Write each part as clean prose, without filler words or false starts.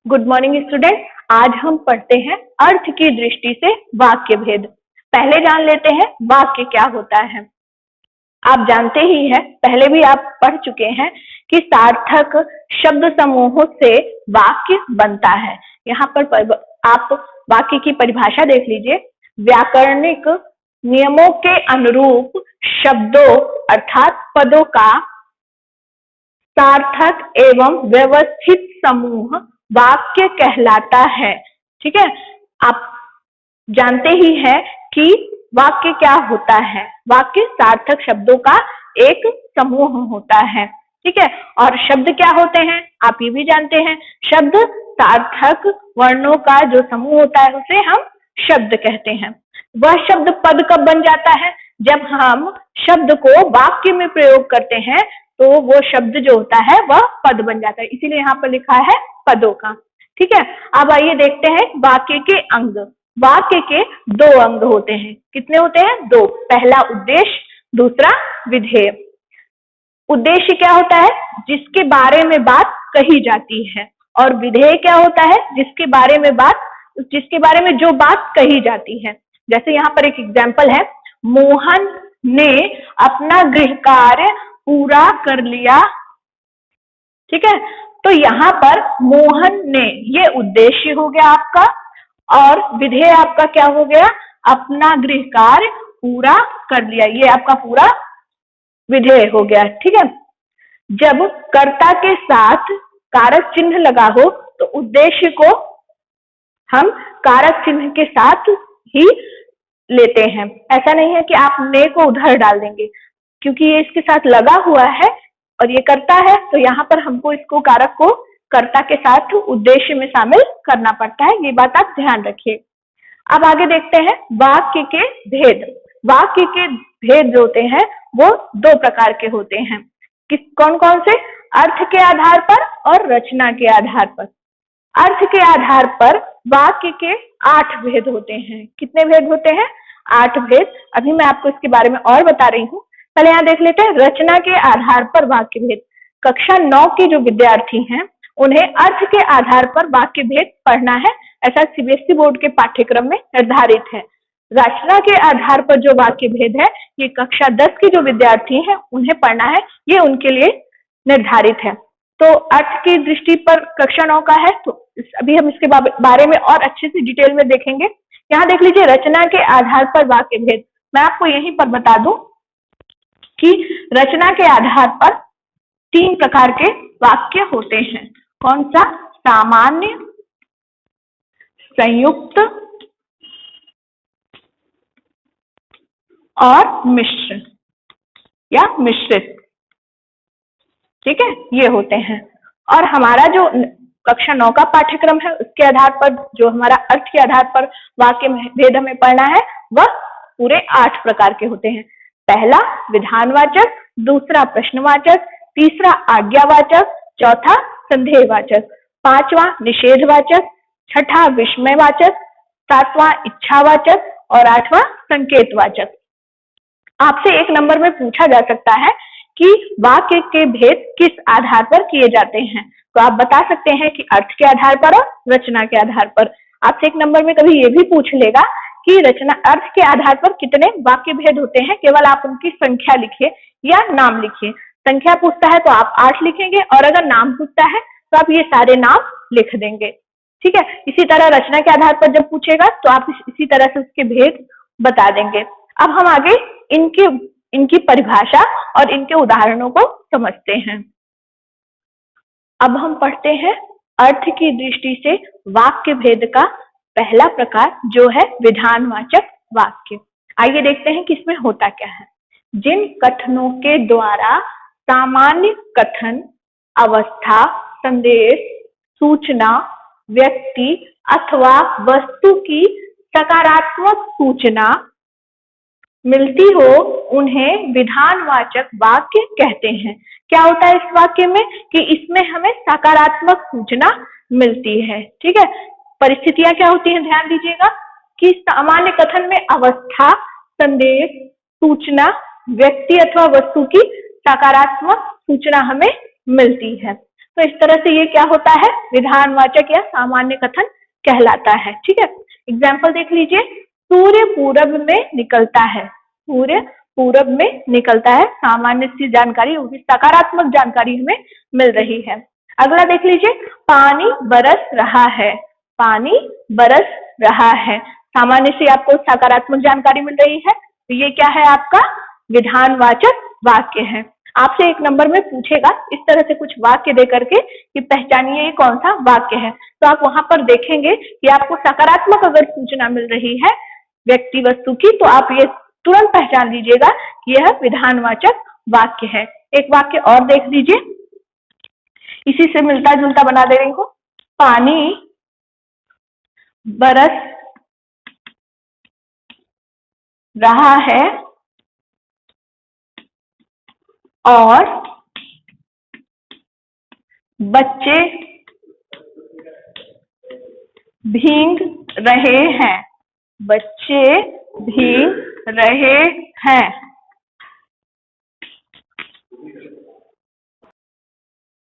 Good morning student. आज हम पढ़ते हैं अर्थ की दृष्टि से वाक्य भेद। पहले जान लेते हैं वाक्य क्या होता है। आप जानते ही हैं, पहले भी आप पढ़ चुके हैं कि सार्थक शब्द समूहों से वाक्य बनता है। यहाँ पर आप वाक्य की परिभाषा देख लीजिए। व्याकरणिक नियमों के अनुरूप शब्दों अर्थात पदों का सार्थक एवं व्यवस्थित समूह वाक्य कहलाता है। ठीक है, आप जानते ही हैं कि वाक्य क्या होता है। वाक्य सार्थक शब्दों का एक समूह होता है। ठीक है, और शब्द क्या होते हैं आप ये भी जानते हैं। शब्द सार्थक वर्णों का जो समूह होता है उसे हम शब्द कहते हैं। वह शब्द पद कब बन जाता है? जब हम शब्द को वाक्य में प्रयोग करते हैं तो वो शब्द जो होता है वह पद बन जाता है, इसीलिए यहाँ पर लिखा है पदों का। ठीक है, अब आइए देखते हैं वाक्य के अंग। वाक्य के दो अंग होते हैं। कितने होते हैं? दो। पहला उद्देश्य, दूसरा विधेय। उद्देश्य क्या होता है? जिसके बारे में बात कही जाती है। और विधेय क्या होता है? जिसके बारे में जो बात कही जाती है। जैसे यहाँ पर एक एग्जाम्पल है, मोहन ने अपना गृह कार्य पूरा कर लिया। ठीक है, तो यहाँ पर मोहन ने, ये उद्देश्य हो गया आपका, और विधेय आपका क्या हो गया? अपना गृह कार्य पूरा कर लिया, ये आपका पूरा विधेय हो गया। ठीक है, जब कर्ता के साथ कारक चिन्ह लगा हो तो उद्देश्य को हम कारक चिन्ह के साथ ही लेते हैं। ऐसा नहीं है कि आप ने को उधर डाल देंगे, क्योंकि ये इसके साथ लगा हुआ है और ये कर्ता है, तो यहाँ पर हमको इसको कारक को कर्ता के साथ उद्देश्य में शामिल करना पड़ता है। ये बात आप ध्यान रखिए। अब आगे देखते हैं वाक्य के भेद। वाक्य के भेद जो होते हैं वो दो प्रकार के होते हैं। कौन कौन से? अर्थ के आधार पर और रचना के आधार पर। अर्थ के आधार पर वाक्य के 8 भेद होते हैं। कितने भेद होते हैं? 8 भेद। अभी मैं आपको इसके बारे में और बता रही हूँ। पहले यहाँ देख लेते हैं रचना के आधार पर वाक्य भेद। कक्षा 9 के जो विद्यार्थी हैं उन्हें अर्थ के आधार पर वाक्य भेद पढ़ना है, ऐसा सीबीएसई बोर्ड के पाठ्यक्रम में निर्धारित है। रचना के आधार पर जो वाक्य भेद है ये कक्षा 10 के जो विद्यार्थी हैं उन्हें पढ़ना है, ये उनके लिए निर्धारित है। तो अर्थ की दृष्टि पर कक्षा 9 का है, तो अभी हम इसके बारे में और अच्छे से डिटेल में देखेंगे। यहाँ देख लीजिए रचना के आधार पर वाक्य भेद। मैं आपको यहीं पर बता दूं कि रचना के आधार पर 3 प्रकार के वाक्य होते हैं। कौन सा? सामान्य, संयुक्त और मिश्र या मिश्रित। ठीक है, ये होते हैं। और हमारा जो कक्षा 9 का पाठ्यक्रम है उसके आधार पर, जो हमारा अर्थ के आधार पर वाक्य भेद हमें पढ़ना है, वह पूरे 8 प्रकार के होते हैं। पहला विधानवाचक, दूसरा प्रश्नवाचक, तीसरा आज्ञावाचक, चौथा संदेहवाचक, पांचवा निषेधवाचक, छठा विस्मयवाचक, सातवां इच्छावाचक और आठवां संकेतवाचक। आपसे 1 नंबर में पूछा जा सकता है कि वाक्य के भेद किस आधार पर किए जाते हैं, तो आप बता सकते हैं कि अर्थ के आधार पर और रचना के आधार पर। आपसे 1 नंबर में कभी ये भी पूछ लेगा कि रचना अर्थ के आधार पर कितने वाक्य भेद होते हैं, केवल आप उनकी संख्या लिखिए या नाम लिखिए। संख्या पूछता है तो आप 8 लिखेंगे, और अगर नाम पूछता है तो आप ये सारे नाम लिख देंगे। ठीक है, इसी तरह रचना के आधार पर जब पूछेगा तो आप इसी तरह से उसके भेद बता देंगे। अब हम आगे इनकी परिभाषा और इनके उदाहरणों को समझते हैं। अब हम पढ़ते हैं अर्थ की दृष्टि से वाक्य भेद का पहला प्रकार, जो है विधानवाचक वाक्य। आइए देखते हैं कि इसमें होता क्या है। जिन कथनों के द्वारा सामान्य कथन, अवस्था, संदेश, सूचना, व्यक्ति अथवा वस्तु की सकारात्मक सूचना मिलती हो उन्हें विधानवाचक वाक्य कहते हैं। क्या होता है इस वाक्य में? कि इसमें हमें सकारात्मक सूचना मिलती है। ठीक है, परिस्थितियां क्या होती हैं ध्यान दीजिएगा कि सामान्य कथन में अवस्था, संदेश, सूचना, व्यक्ति अथवा वस्तु की सकारात्मक सूचना हमें मिलती है। तो इस तरह से ये क्या होता है, विधानवाचक या सामान्य कथन कहलाता है। ठीक है, एग्जाम्पल देख लीजिए, सूर्य पूरब में निकलता है, सूर्य पूरब में निकलता है, सामान्य सी जानकारी, वो भी सकारात्मक जानकारी हमें मिल रही है। अगला देख लीजिए, पानी बरस रहा है, पानी बरस रहा है, सामान्य से आपको सकारात्मक जानकारी मिल रही है, तो ये क्या है, आपका विधानवाचक वाक्य है। आपसे एक नंबर में पूछेगा इस तरह से कुछ वाक्य दे करके कि पहचानिए ये कौन सा वाक्य है, तो आप वहां पर देखेंगे कि आपको सकारात्मक अगर सूचना मिल रही है व्यक्ति वस्तु की, तो आप ये तुरंत पहचान लीजिएगा कि यह विधानवाचक वाक्य है। एक वाक्य और देख लीजिए, इसी से मिलता जुलता बना दे रही हूं, पानी बरस रहा है और बच्चे भीग रहे हैं, बच्चे भीग रहे हैं।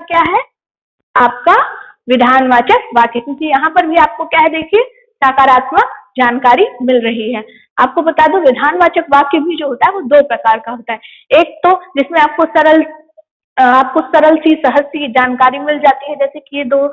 क्या है आपका विधानवाचक वाक्य, क्योंकि यहाँ पर भी आपको क्या है, देखिए सकारात्मक जानकारी मिल रही है। आपको बता दो विधानवाचक वाक्य भी जो होता है वो दो प्रकार का होता है, एक तो जिसमें आपको सरल सी सहज सी जानकारी मिल जाती है, जैसे कि ये दो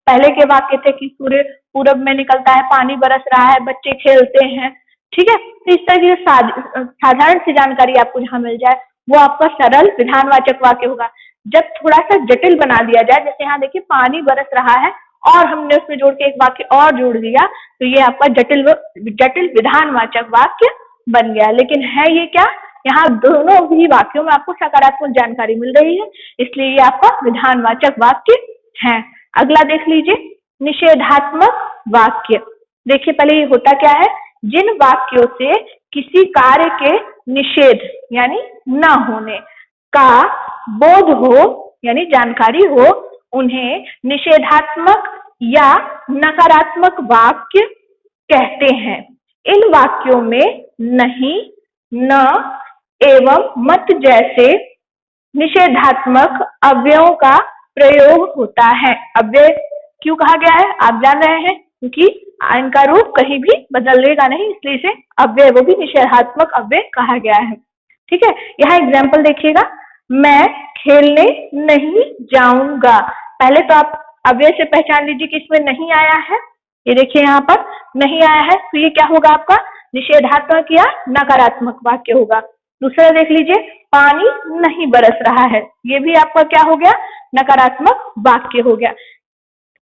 पहले के वाक्य थे कि सूर्य पूरब में निकलता है, पानी बरस रहा है, बच्चे खेलते हैं। ठीक है, तो इस तरह की साधारण सी जानकारी आपको जहाँ मिल जाए वो आपका सरल विधानवाचक वाक्य होगा। जब थोड़ा सा जटिल बना दिया जाए, जैसे यहाँ देखिए पानी बरस रहा है और हमने उसमें जोड़ के एक वाक्य और जोड़ दिया, तो ये आपका जटिल विधानवाचक वाक्य बन गया। लेकिन है ये क्या, यहाँ दोनों भी वाक्यों में आपको सकारात्मक जानकारी मिल रही है, इसलिए ये आपका विधानवाचक वाक्य है। अगला देख लीजिए, निषेधात्मक वाक्य। देखिए पहले ये होता क्या है, जिन वाक्यों से किसी कार्य के निषेध यानी न होने का बोध हो यानी जानकारी हो, उन्हें निषेधात्मक या नकारात्मक वाक्य कहते हैं। इन वाक्यों में नहीं, न एवं मत जैसे निषेधात्मक अव्ययों का प्रयोग होता है। अव्यय क्यों कहा गया है आप जान रहे हैं, क्योंकि इनका रूप कहीं भी बदलेगा नहीं, इसलिए इसे अव्यय, वो भी निषेधात्मक अव्यय कहा गया है। ठीक है, यहाँ एग्जाम्पल देखिएगा, मैं खेलने नहीं जाऊंगा। पहले तो आप अव्यय से पहचान लीजिए कि इसमें नहीं आया है, ये देखिए यहाँ पर नहीं आया है, तो ये क्या होगा आपका निषेधात्मक या नकारात्मक वाक्य होगा। दूसरा देख लीजिए, पानी नहीं बरस रहा है, ये भी आपका क्या हो गया, नकारात्मक वाक्य हो गया।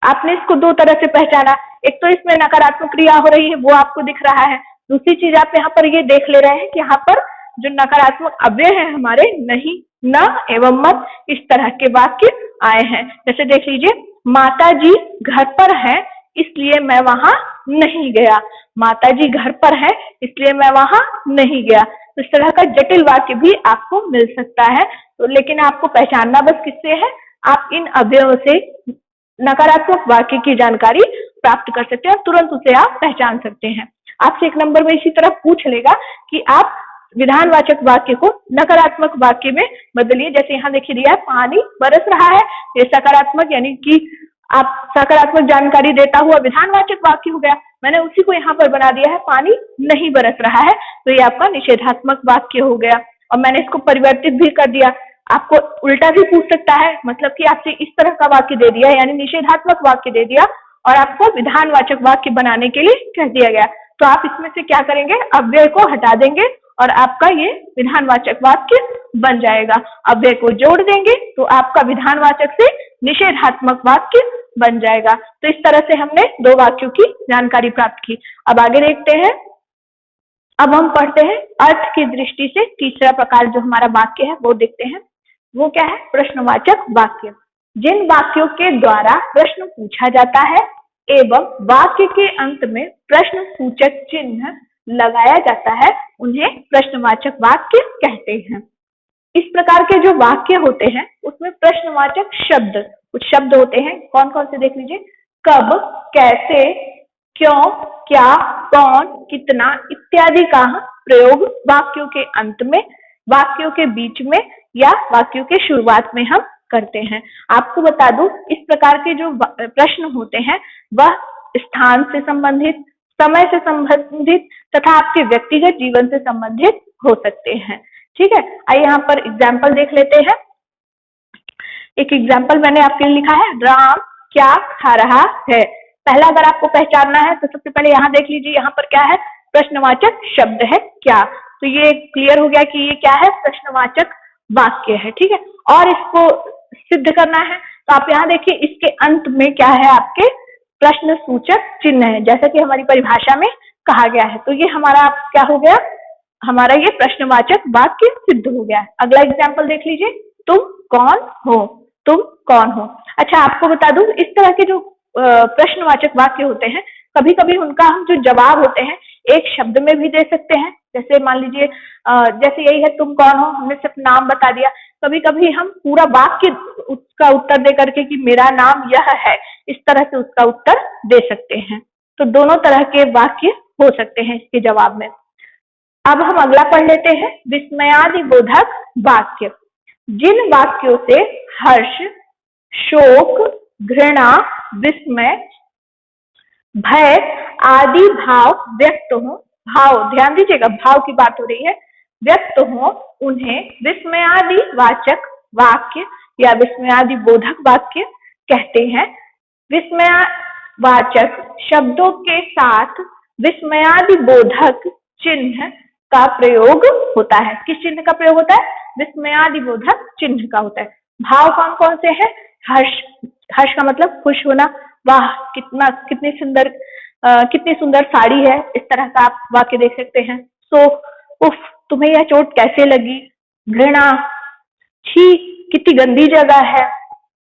आपने इसको दो तरह से पहचाना, एक तो इसमें नकारात्मक क्रिया हो रही है वो आपको दिख रहा है, दूसरी चीज आप यहाँ पर ये देख ले रहे हैं कि यहाँ पर जो नकारात्मक अव्यय है हमारे नहीं, न एवं मत, इस तरह के वाक्य आए हैं। जैसे देख लीजिए, माता जी घर पर है इसलिए मैं वहां नहीं गया, माता जी घर पर है इसलिए मैं वहां नहीं गया। तो इस तरह का जटिल वाक्य भी आपको मिल सकता है, तो लेकिन आपको पहचानना बस किससे है, आप इन अव्ययों से नकारात्मक वाक्य की जानकारी प्राप्त कर सकते हैं और तुरंत उसे आप पहचान सकते हैं। आपसे एक नंबर में इसी तरह पूछ लेगा कि आप विधानवाचक वाक्य को नकारात्मक वाक्य में बदलिए। जैसे यहाँ देखिए दिया है, पानी बरस रहा है, ये सकारात्मक यानी कि आप सकारात्मक जानकारी देता हुआ विधानवाचक वाक्य हो गया। मैंने उसी को यहाँ पर बना दिया है, पानी नहीं बरस रहा है, तो ये आपका निषेधात्मक वाक्य हो गया। और मैंने इसको परिवर्तित भी कर दिया, आपको उल्टा भी पूछ सकता है, मतलब कि आपसे इस तरह का वाक्य दे दिया यानी निषेधात्मक वाक्य दे दिया और आपको विधानवाचक वाक्य बनाने के लिए कह दिया गया, तो आप इसमें से क्या करेंगे, अव्यय को हटा देंगे और आपका ये विधानवाचक वाक्य बन जाएगा। अव्यय को जोड़ देंगे तो आपका विधानवाचक से निषेधात्मक वाक्य बन जाएगा। तो इस तरह से हमने दो वाक्यों की जानकारी प्राप्त की। अब आगे देखते हैं, अब हम पढ़ते हैं अर्थ की दृष्टि से तीसरा प्रकार जो हमारा वाक्य है वो देखते हैं। वो क्या है, प्रश्नवाचक वाक्य। जिन वाक्यों के द्वारा प्रश्न पूछा जाता है एवं वाक्य के अंत में प्रश्न सूचक चिन्ह लगाया जाता है, उन्हें प्रश्नवाचक वाक्य कहते हैं। इस प्रकार के जो वाक्य होते हैं उसमें प्रश्नवाचक शब्द, कुछ शब्द होते हैं, कौन कौन से देख लीजिए, कब, कैसे, क्यों, क्या, कौन, कितना इत्यादि का प्रयोग वाक्यों के अंत में, वाक्यों के बीच में या वाक्यों के शुरुआत में हम करते हैं। आपको बता दूं, इस प्रकार के जो प्रश्न होते हैं वह स्थान से संबंधित, समय से संबंधित तथा आपके व्यक्तिगत जीवन से संबंधित हो सकते हैं। ठीक है, आइए यहाँ पर एग्जाम्पल देख लेते हैं। एक एग्जाम्पल मैंने आपके लिए लिखा है, राम क्या खा रहा है। पहला अगर आपको पहचानना है तो सबसे पहले यहाँ देख लीजिए, यहाँ पर क्या है, प्रश्नवाचक शब्द है क्या। तो ये क्लियर हो गया कि ये क्या है, प्रश्नवाचक वाक्य है। ठीक है, और इसको सिद्ध करना है तो आप यहाँ देखिए, इसके अंत में क्या है, आपके प्रश्न सूचक चिन्ह है, जैसा कि हमारी परिभाषा में कहा गया है। तो ये हमारा क्या हो गया, हमारा ये प्रश्नवाचक वाक्य सिद्ध हो गया है। अगला एग्जाम्पल देख लीजिए, तुम कौन हो, तुम कौन हो। अच्छा, आपको बता दूं, इस तरह के जो प्रश्नवाचक वाक्य होते हैं, कभी कभी उनका हम जो जवाब होते हैं एक शब्द में भी दे सकते हैं। जैसे मान लीजिए, जैसे यही है, तुम कौन हो, हमने सिर्फ नाम बता दिया। कभी कभी हम पूरा वाक्य उसका उत्तर दे करके कि मेरा नाम यह है, इस तरह से उसका उत्तर दे सकते हैं। तो दोनों तरह के वाक्य हो सकते हैं इसके जवाब में। अब हम अगला पढ़ लेते हैं, विस्मयादिबोधक वाक्य। जिन वाक्यों से हर्ष, शोक, घृणा, विस्मय, भय आदि भाव व्यक्त हो, भाव ध्यान दीजिएगा, भाव की बात हो रही है, व्यक्त हो, उन्हें विस्मयादि वाचक वाक्य या विस्मयादि बोधक वाक्य कहते हैं। विस्मयवाचक शब्दों के साथ विस्मयादि बोधक चिन्ह का प्रयोग होता है। किस चिन्ह का प्रयोग होता है, विस्मयादि बोधक चिन्ह का होता है। भाव कौन कौन से हैं, हर्ष, हर्ष का मतलब खुश होना, वाह कितनी सुंदर साड़ी है, इस तरह का आप वाक्य देख सकते हैं। सो, उफ, तुम्हें यह चोट कैसे लगी। घृणा, छी, कितनी गंदी जगह है।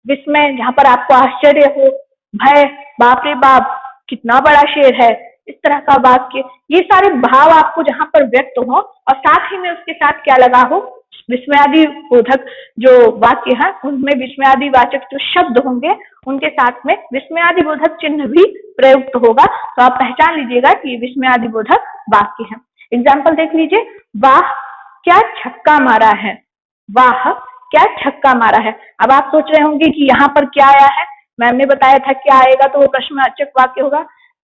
विस्मय, जहां पर आपको आश्चर्य हो। भय, बाप रे बाप, कितना बड़ा शेर है, इस तरह का वाक्य। ये सारे भाव आपको जहां पर व्यक्त हो और साथ ही में उसके साथ क्या लगा हो, विस्मयादि बोधक जो वाक्य है उनमें विस्मयादि वाचक जो शब्द होंगे उनके साथ में विस्मयादि बोधक चिन्ह भी प्रयुक्त होगा। तो आप पहचान लीजिएगा कि ये विस्मयादि बोधक वाक्य है। एग्जाम्पल देख लीजिए, वाह क्या छक्का मारा है, वाह क्या छक्का मारा है। अब आप सोच रहे होंगे कि यहाँ पर क्या आया है, मैम ने बताया था क्या आएगा, तो वो प्रश्नवाचक वाक्य होगा।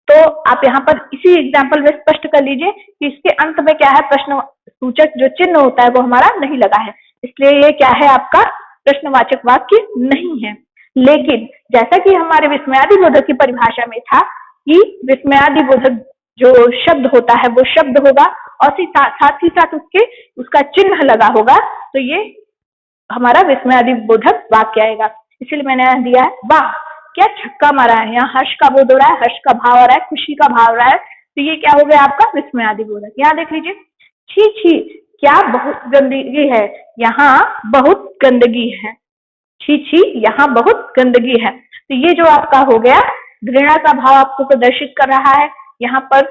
तो आप यहाँ पर इसी एग्जाम्पल में स्पष्ट कर लीजिए कि इसके अंत में क्या है, प्रश्न सूचक जो चिन्ह होता है वो हमारा नहीं लगा है, इसलिए ये क्या है, आपका प्रश्नवाचक वाक्य नहीं है। लेकिन जैसा कि हमारे विस्मयादि बोधक की परिभाषा में था कि विस्मयादि बोधक जो शब्द होता है वो शब्द होगा और साथ ही साथ उसका चिन्ह लगा होगा, तो ये हमारा विस्मयादि बोधक वाक्य आएगा। इसलिए मैंने यहाँ दिया है, वाह क्या छक्का मारा है। यहाँ हर्ष का बोध हो रहा है, हर्ष का भाव आ रहा है, खुशी का भाव आ रहा है, तो ये क्या हो गया आपका विस्मयादि बोधक। यहाँ देख लीजिए, छी छी क्या बहुत गंदगी है, यहाँ बहुत गंदगी है। छी छी यहाँ बहुत गंदगी है। तो ये जो आपका हो गया घृणा का भाव आपको प्रदर्शित कर रहा है। यहाँ पर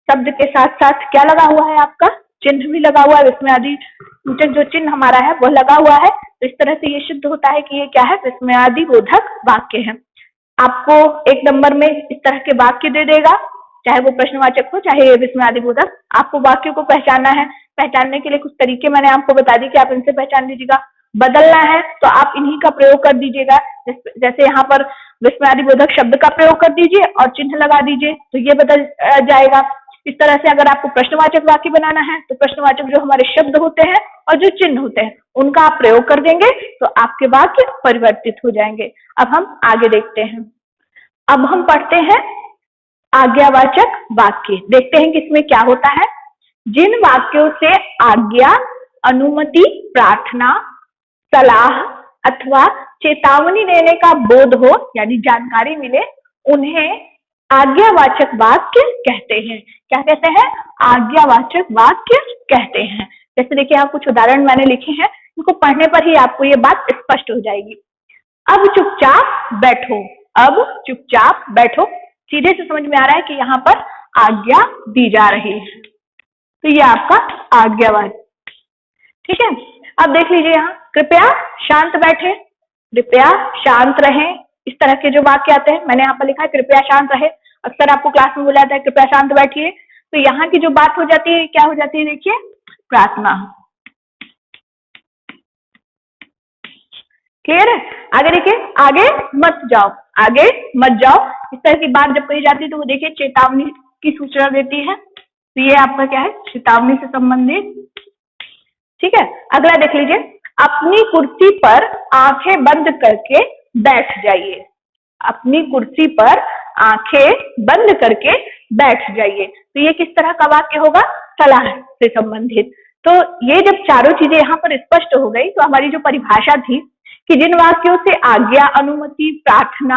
शब्द के साथ साथ क्या लगा हुआ है, आपका चिन्ह भी लगा हुआ है, विस्मयादि सूचक जो चिन्ह हमारा है वह लगा हुआ है। तो इस तरह से ये सिद्ध होता है कि ये क्या है, विस्मयादि बोधक वाक्य है। आपको एक नंबर में इस तरह के वाक्य दे देगा, चाहे वो प्रश्नवाचक हो चाहे विस्मयादि बोधक। आपको वाक्यों को पहचानना है, पहचानने के लिए कुछ तरीके मैंने आपको बता दी कि आप इनसे पहचान लीजिएगा। बदलना है तो आप इन्हीं का प्रयोग कर दीजिएगा, जैसे यहाँ पर विस्मयादि बोधक शब्द का प्रयोग कर दीजिए और चिन्ह लगा दीजिए तो ये बदल जाएगा। इस तरह से अगर आपको प्रश्नवाचक वाक्य बनाना है तो प्रश्नवाचक जो हमारे शब्द होते हैं और जो चिन्ह होते हैं उनका आप प्रयोग कर देंगे तो आपके वाक्य परिवर्तित हो जाएंगे। अब हम आगे देखते हैं। अब हम पढ़ते हैं आज्ञावाचक वाक्य। देखते हैं कि इसमें क्या होता है। जिन वाक्यों से आज्ञा, अनुमति, प्रार्थना, सलाह अथवा चेतावनी देने का बोध हो यानी जानकारी मिले, उन्हें आज्ञावाचक वाक्य कहते हैं। क्या कहते हैं, आज्ञावाचक वाक्य कहते हैं। जैसे देखिए, यहाँ कुछ उदाहरण मैंने लिखे हैं, इनको पढ़ने पर ही आपको ये बात स्पष्ट हो जाएगी। अब चुपचाप बैठो, अब चुपचाप बैठो, सीधे से समझ में आ रहा है कि यहाँ पर आज्ञा दी जा रही है, तो ये आपका आज्ञावाचक। ठीक है, अब देख लीजिए, यहाँ कृपया शांत बैठे, कृपया शांत रहें, इस तरह के जो वाक्य आते हैं मैंने यहाँ पर लिखा है कृपया शांत रहे। अक्सर आपको क्लास में बोला जाता है कृपया शांत बैठिए, तो यहाँ की जो बात हो जाती है क्या हो जाती है, देखिए प्रार्थना। क्लियर है? आगे देखिए, आगे मत जाओ, आगे मत जाओ, इस तरह की बात जब कही जाती है तो वो देखिए चेतावनी की सूचना देती है, तो ये आपका क्या है, चेतावनी से संबंधित। ठीक है, अगला देख लीजिए, अपनी कुर्सी पर आंखें बंद करके बैठ जाइए। अपनी कुर्सी पर आंखें बंद करके बैठ जाइए, तो ये किस तरह का वाक्य होगा, सलाह से संबंधित। तो ये जब चारों चीजें यहाँ पर स्पष्ट हो गई, तो हमारी जो परिभाषा थी कि जिन वाक्यों से आज्ञा, अनुमति, प्रार्थना,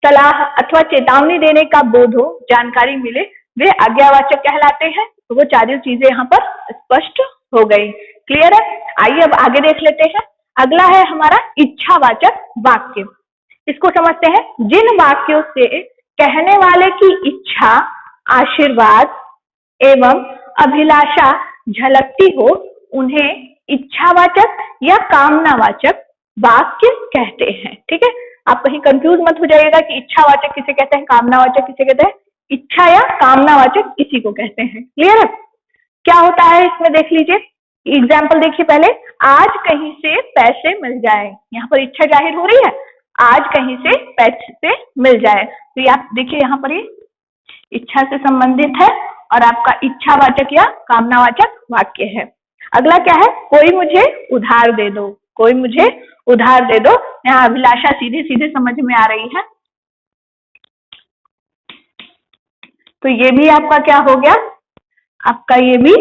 सलाह अथवा चेतावनी देने का बोध हो, जानकारी मिले, वे आज्ञावाचक कहलाते हैं। तो वो चारों चीजें यहाँ पर स्पष्ट हो गई। क्लियर है? आइए अब आगे देख लेते हैं। अगला है हमारा इच्छावाचक वाक्य। इसको समझते हैं। जिन वाक्यों से कहने वाले की इच्छा, आशीर्वाद एवं अभिलाषा झलकती हो, उन्हें इच्छावाचक या कामनावाचक वाक्य कहते हैं। ठीक है, आप कहीं कंफ्यूज मत हो जाइएगा कि इच्छावाचक किसे कहते हैं, कामनावाचक किसे कहते हैं। इच्छा या कामनावाचक इसी को कहते हैं। क्लियर है? क्या होता है इसमें देख लीजिए, एग्जाम्पल देखिए पहले, आज कहीं से पैसे मिल जाए, यहाँ पर इच्छा जाहिर हो रही है, आज कहीं से पैसे मिल जाए, तो ये आप देखिए यहाँ पर ये इच्छा से संबंधित है और आपका इच्छावाचक या कामनावाचक वाक्य है। अगला क्या है, कोई मुझे उधार दे दो, कोई मुझे उधार दे दो, यहाँ अभिलाषा सीधे सीधे समझ में आ रही है, तो ये भी आपका क्या हो गया, आपका ये भी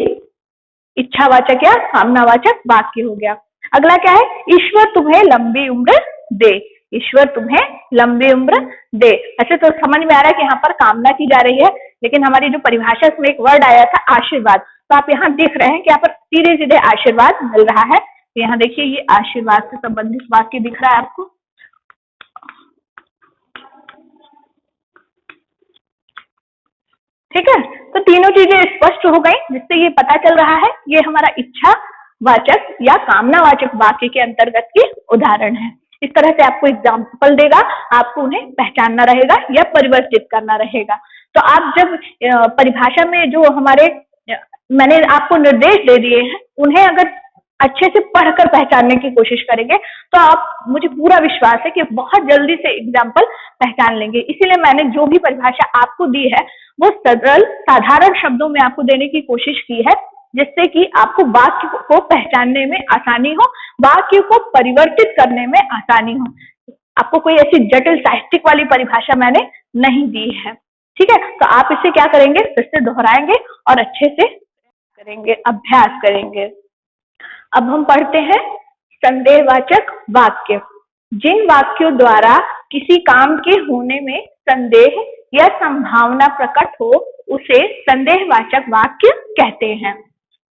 इच्छावाचक या कामनावाचक वाक्य हो गया। अगला क्या है, ईश्वर तुम्हें लंबी उम्र दे, ईश्वर तुम्हें लंबी उम्र दे। ऐसे तो समझ में आ रहा है कि यहाँ पर कामना की जा रही है, लेकिन हमारी जो परिभाषा में एक वर्ड आया था आशीर्वाद, तो आप यहाँ देख रहे हैं कि यहाँ पर सीधे सीधे आशीर्वाद मिल रहा है। तो यहाँ देखिए ये आशीर्वाद से संबंधित वाक्य दिख रहा है आपको। ठीक है, तो तीनों चीजें स्पष्ट हो गई, जिससे ये पता चल रहा है ये हमारा इच्छा वाचक या कामनावाचक वाक्य के अंतर्गत के उदाहरण है। इस तरह से आपको एग्जाम्पल देगा, आपको उन्हें पहचानना रहेगा या परिवर्तित करना रहेगा। तो आप जब परिभाषा में जो हमारे मैंने आपको निर्देश दे दिए हैं, उन्हें अगर अच्छे से पढ़कर पहचानने की कोशिश करेंगे तो आप, मुझे पूरा विश्वास है कि बहुत जल्दी से एग्जाम्पल पहचान लेंगे। इसीलिए मैंने जो भी परिभाषा आपको दी है वो सरल साधारण शब्दों में आपको देने की कोशिश की है, जिससे कि आपको वाक्य को पहचानने में आसानी हो, वाक्य को परिवर्तित करने में आसानी हो। आपको कोई ऐसी जटिल साहित्यिक वाली परिभाषा मैंने नहीं दी है। ठीक है, तो आप इसे क्या करेंगे, फिर से दोहराएंगे और अच्छे से करेंगे, अभ्यास करेंगे। अब हम पढ़ते हैं संदेहवाचक वाक्य। जिन वाक्यों द्वारा किसी काम के होने में संदेह या संभावना प्रकट हो, उसे संदेहवाचक वाक्य कहते हैं।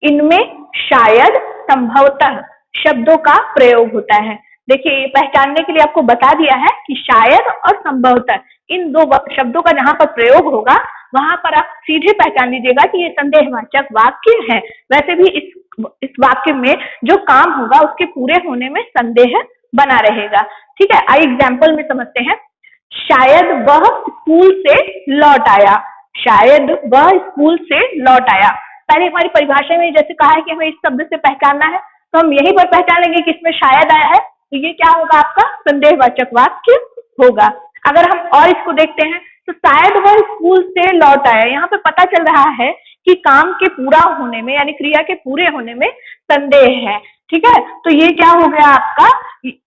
इनमें शायद, संभवतः शब्दों का प्रयोग होता है। देखिए, पहचानने के लिए आपको बता दिया है कि शायद और संभवतः इन दो शब्दों का जहां पर प्रयोग होगा, वहां पर आप सीधे पहचान लीजिएगा कि ये संदेहवाचक वाक्य है। वैसे भी इस वाक्य में जो काम होगा उसके पूरे होने में संदेह बना रहेगा। ठीक है, आइए एग्जाम्पल में समझते हैं। शायद वह स्कूल से लौट आया, शायद वह स्कूल से लौट आया। पहले हमारी परिभाषा में जैसे कहा है कि हमें इस शब्द से पहचानना है, तो हम यहीं पर पहचान लेंगे कि इसमें शायद आया है, तो ये क्या होगा, आपका संदेहवाचक वाक्य होगा। अगर हम और इसको देखते हैं तो शायद वह स्कूल से लौट आया, यहाँ पे पता चल रहा है कि काम के पूरा होने में यानी क्रिया के पूरे होने में संदेह है। ठीक है, तो ये क्या हो गया,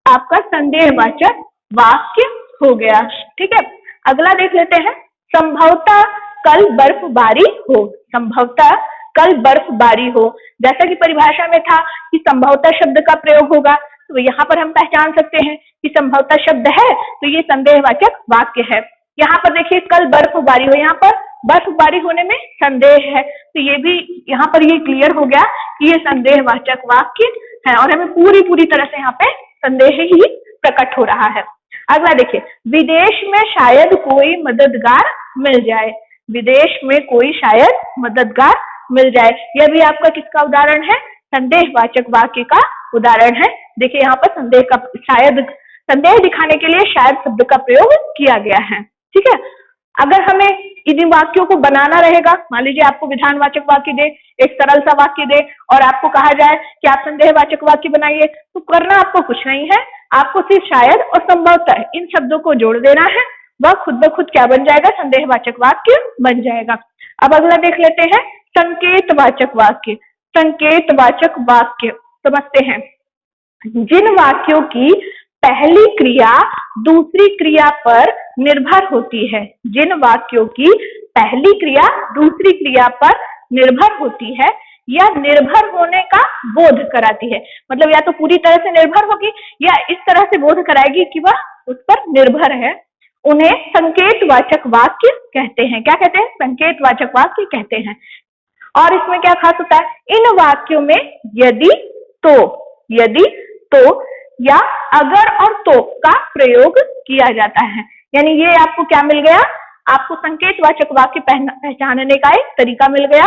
आपका संदेहवाचक वाक्य हो गया। ठीक है, अगला देख लेते हैं। संभवतः कल बर्फबारी हो, संभवतः कल बर्फबारी हो। जैसा कि परिभाषा में था कि संभवतः शब्द का प्रयोग होगा, तो यहाँ पर हम पहचान सकते हैं कि संभवतः शब्द है तो ये संदेहवाचक वाक्य है। यहाँ पर देखिए कल बर्फबारी हो, यहाँ पर बर्फबारी होने में संदेह है, तो ये भी यहाँ पर ये क्लियर हो गया कि ये संदेहवाचक वाक्य है और हमें पूरी तरह से यहाँ पे संदेह ही प्रकट हो रहा है। अगला देखिए, विदेश में शायद कोई मददगार मिल जाए, विदेश में कोई शायद मददगार मिल जाए। यह भी आपका किसका उदाहरण है, संदेहवाचक वाक्य का उदाहरण है। देखिए यहाँ पर संदेह का, शायद संदेह दिखाने के लिए शायद शब्द का प्रयोग किया गया है। ठीक है, अगर हमें इन वाक्यों को बनाना रहेगा, मान लीजिए आपको विधानवाचक वाक्य दे, एक सरल सा वाक्य दे और आपको कहा जाए कि आप संदेहवाचक वाक्य बनाइए, तो करना आपको कुछ नहीं है, आपको सिर्फ शायद और संभवतः इन शब्दों को जोड़ देना है, वह खुद ब खुद क्या बन जाएगा, संदेहवाचक वाक्य बन जाएगा। अब अगला देख लेते हैं संकेतवाचक वाक्य। संकेतवाचक वाक्य समझते हैं, जिन वाक्यों की पहली क्रिया दूसरी क्रिया पर निर्भर होती है, जिन वाक्यों की पहली क्रिया दूसरी क्रिया पर निर्भर होती है या निर्भर होने का बोध कराती है, मतलब या तो पूरी तरह से निर्भर होगी या इस तरह से बोध कराएगी कि वह उस पर निर्भर है, उन्हें संकेतवाचक वाक्य कहते हैं। क्या कहते हैं? संकेतवाचक वाक्य कहते हैं। और इसमें क्या खास होता है, इन वाक्यों में यदि तो या अगर और तो का प्रयोग किया जाता है। यानी ये आपको क्या मिल गया, आपको संकेतवाचक वाक्य पहचानने का एक तरीका मिल गया,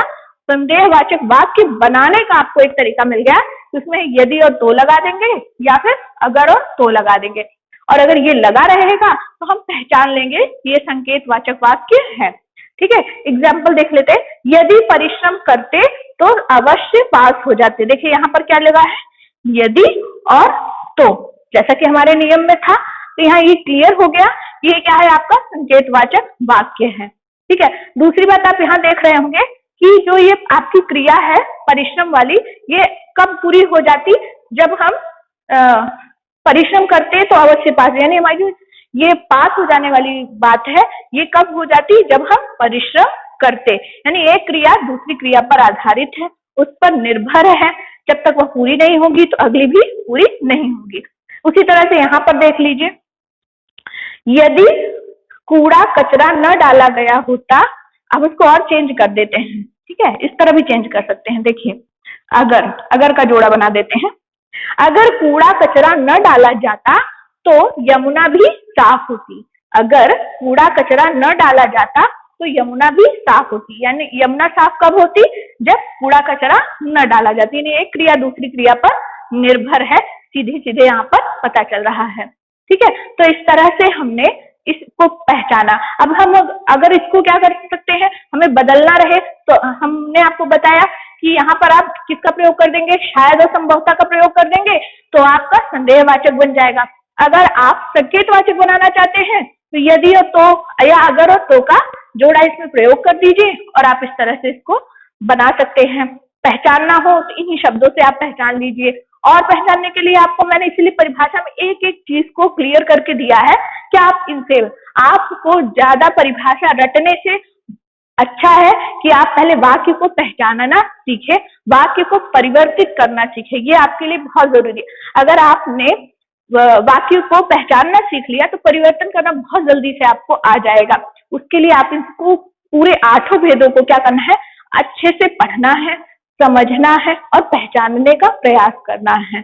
संदेहवाचक वाक्य बनाने का आपको एक तरीका मिल गया, उसमें यदि और तो लगा देंगे या फिर अगर और तो लगा देंगे, और अगर ये लगा रहेगा तो हम पहचान लेंगे ये संकेतवाचक वाक्य है। ठीक है, एग्जाम्पल देख लेते हैं, यदि परिश्रम करते तो अवश्य पास हो जाते। देखिए यहाँ पर क्या लगा है, यदि और तो, जैसा कि हमारे नियम में था, तो यहाँ ये क्लियर हो गया, ये क्या है, आपका संकेतवाचक वाक्य है। ठीक है, दूसरी बात आप यहाँ देख रहे होंगे कि जो ये आपकी क्रिया है परिश्रम वाली, ये कब पूरी हो जाती, जब हम परिश्रम करते तो अवश्य पास, यानी हमारी ये पास हो जाने वाली बात है, ये कब हो जाती, जब हम परिश्रम करते, यानी एक क्रिया दूसरी क्रिया पर आधारित है, उस पर निर्भर है, जब तक वह पूरी नहीं होगी तो अगली भी पूरी नहीं होगी। उसी तरह से यहाँ पर देख लीजिए, यदि कूड़ा कचरा न डाला गया होता, अब उसको और चेंज कर देते हैं। ठीक है, इस तरह भी चेंज कर सकते हैं। देखिए, अगर का जोड़ा बना देते हैं, अगर कूड़ा कचरा न डाला जाता तो यमुना भी साफ होती। अगर कूड़ा कचरा न डाला जाता तो यमुना भी साफ होती, यानी यमुना साफ कब होती, जब कूड़ा कचरा न डाला जाती, यानी एक क्रिया दूसरी क्रिया पर निर्भर है, सीधे सीधे यहाँ पर पता चल रहा है। ठीक है, तो इस तरह से हमने इसको पहचाना। अब हम अगर इसको क्या कर सकते हैं, हमें बदलना रहे तो हमने आपको बताया कि यहाँ पर आप किसका प्रयोग कर देंगे, शायद और संभवतः का प्रयोग कर देंगे, तो आपका संदेहवाचक बन जाएगा। अगर आप संकेतवाचक बनाना चाहते हैं तो यदि और तो या अगर और तो का जोड़ा इसमें प्रयोग कर दीजिए और आप इस तरह से इसको बना सकते हैं। पहचानना हो तो इन्हीं शब्दों से आप पहचान लीजिए, और पहचानने के लिए आपको मैंने इसीलिए परिभाषा में एक एक चीज को क्लियर करके दिया है कि आप इनसे, आपको ज्यादा परिभाषा रटने से अच्छा है कि आप पहले वाक्य को पहचानना सीखे, वाक्य को परिवर्तित करना सीखे, ये आपके लिए बहुत जरूरी है। अगर आपने वाक्य को पहचानना सीख लिया तो परिवर्तन करना बहुत जल्दी से आपको आ जाएगा। उसके लिए आप इसको पूरे 8 भेदों को क्या करना है, अच्छे से पढ़ना है, समझना है और पहचानने का प्रयास करना है।